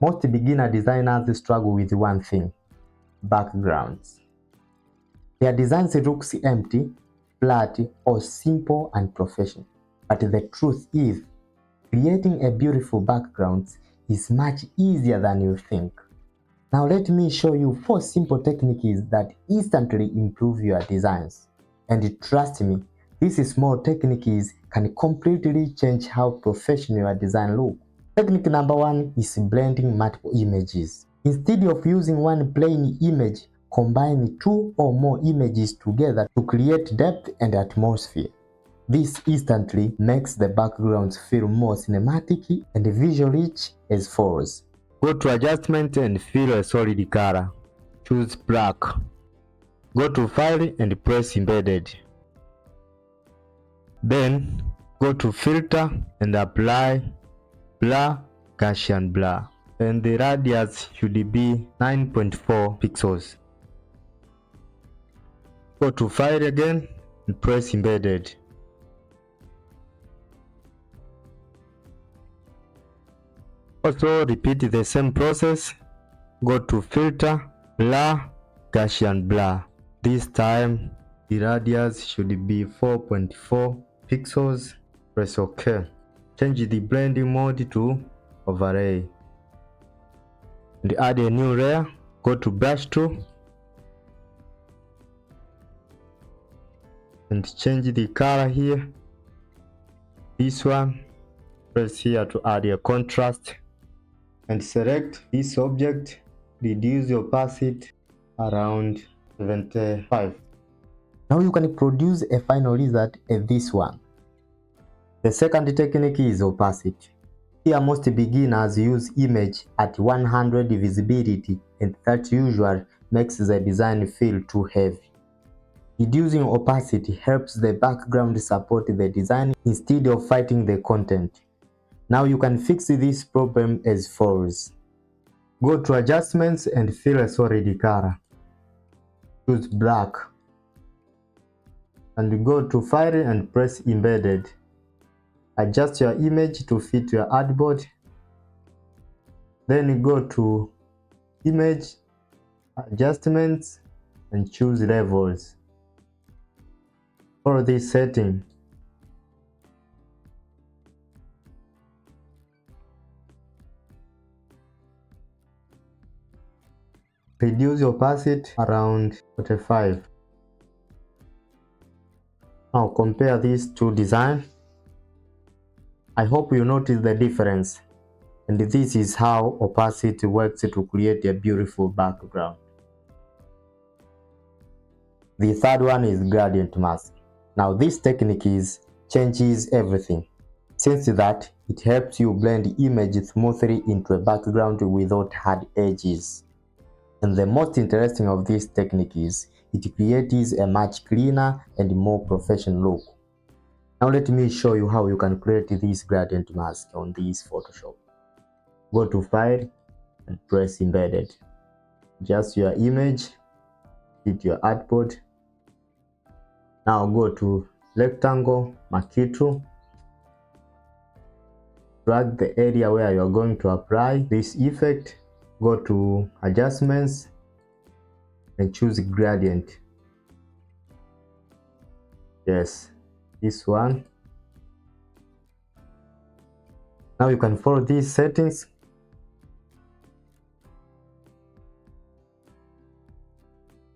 Most beginner designers struggle with one thing: backgrounds. Their designs looks empty, flat, or simple and professional. But the truth is, creating a beautiful background is much easier than you think. Now let me show you 4 simple techniques that instantly improve your designs. And trust me, these small techniques can completely change how professional your design looks. Technique number 1 is blending multiple images. Instead of using one plain image, combine 2 or more images together to create depth and atmosphere. This instantly makes the backgrounds feel more cinematic and visually rich as follows. Go to adjustment and fill a solid color. Choose black. Go to file and press embedded. Then go to filter and apply blur, Gaussian blur. And the radius should be 9.4 pixels. Go to file again and press embedded. Also repeat the same process. Go to filter, blur, Gaussian blur. This time the radius should be 4.4 pixels. Press OK. Change the blending mode to overlay and add a new layer. Go to brush tool and change the color here. This one, press here to add a contrast and select this object. Reduce the opacity around 75. Now you can produce a final result as this one. The second technique is opacity. Here most beginners use image at 100 visibility, and that usually makes the design feel too heavy. Reducing opacity helps the background support the design instead of fighting the content. Now you can fix this problem as follows. Go to adjustments and fill a solid color. Choose black. And go to file and press embedded. Adjust your image to fit your artboard. Then go to image, adjustments, and choose levels. For this setting, reduce opacity around 45. Now compare these two designs. I hope you notice the difference. And this is how opacity works to create a beautiful background. The third one is gradient mask. Now this technique changes everything. Since that, it helps you blend images smoothly into a background without hard edges. And the most interesting of this technique is it creates a much cleaner and more professional look. Now let me show you how you can create this gradient mask on this Photoshop. Go to File and press Embedded. Adjust your image, hit your artboard. Now go to Rectangle, Marquee tool. Drag the area where you are going to apply this effect. Go to Adjustments and choose Gradient. Yes, this one. Now you can follow these settings.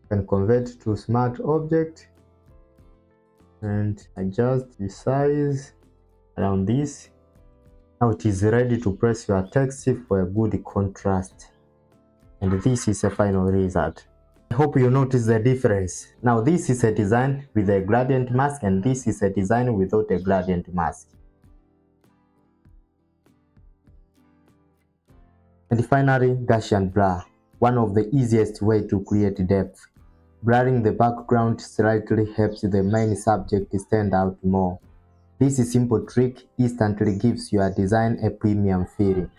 You can convert to smart object and adjust the size around this. Now it is ready to press your text for a good contrast. And this is a final result. I hope you notice the difference. Now this is a design with a gradient mask and this is a design without a gradient mask. And finally, Gaussian blur, one of the easiest way to create depth. Blurring the background slightly helps the main subject stand out more. This simple trick instantly gives your design a premium feeling.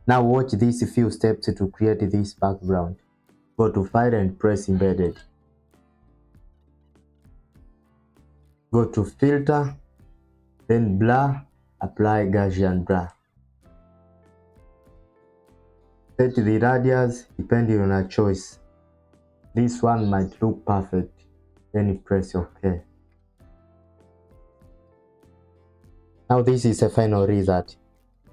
Now watch these few steps to create this background. Go to File and press Embedded. Go to Filter, then Blur, apply Gaussian blur. Set the radius depending on your choice. This one might look perfect, then press OK. Now this is a final result.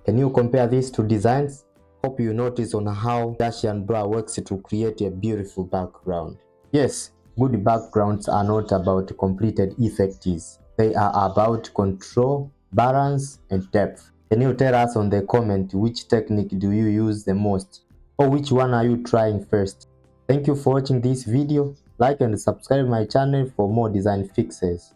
Can you compare these two designs? Hope you notice on how Gaussian blur works to create a beautiful background. Yes, good backgrounds are not about completed effects. They are about control, balance, and depth. Can you tell us on the comment which technique do you use the most, or which one are you trying first? Thank you for watching this video. Like and subscribe my channel for more design fixes.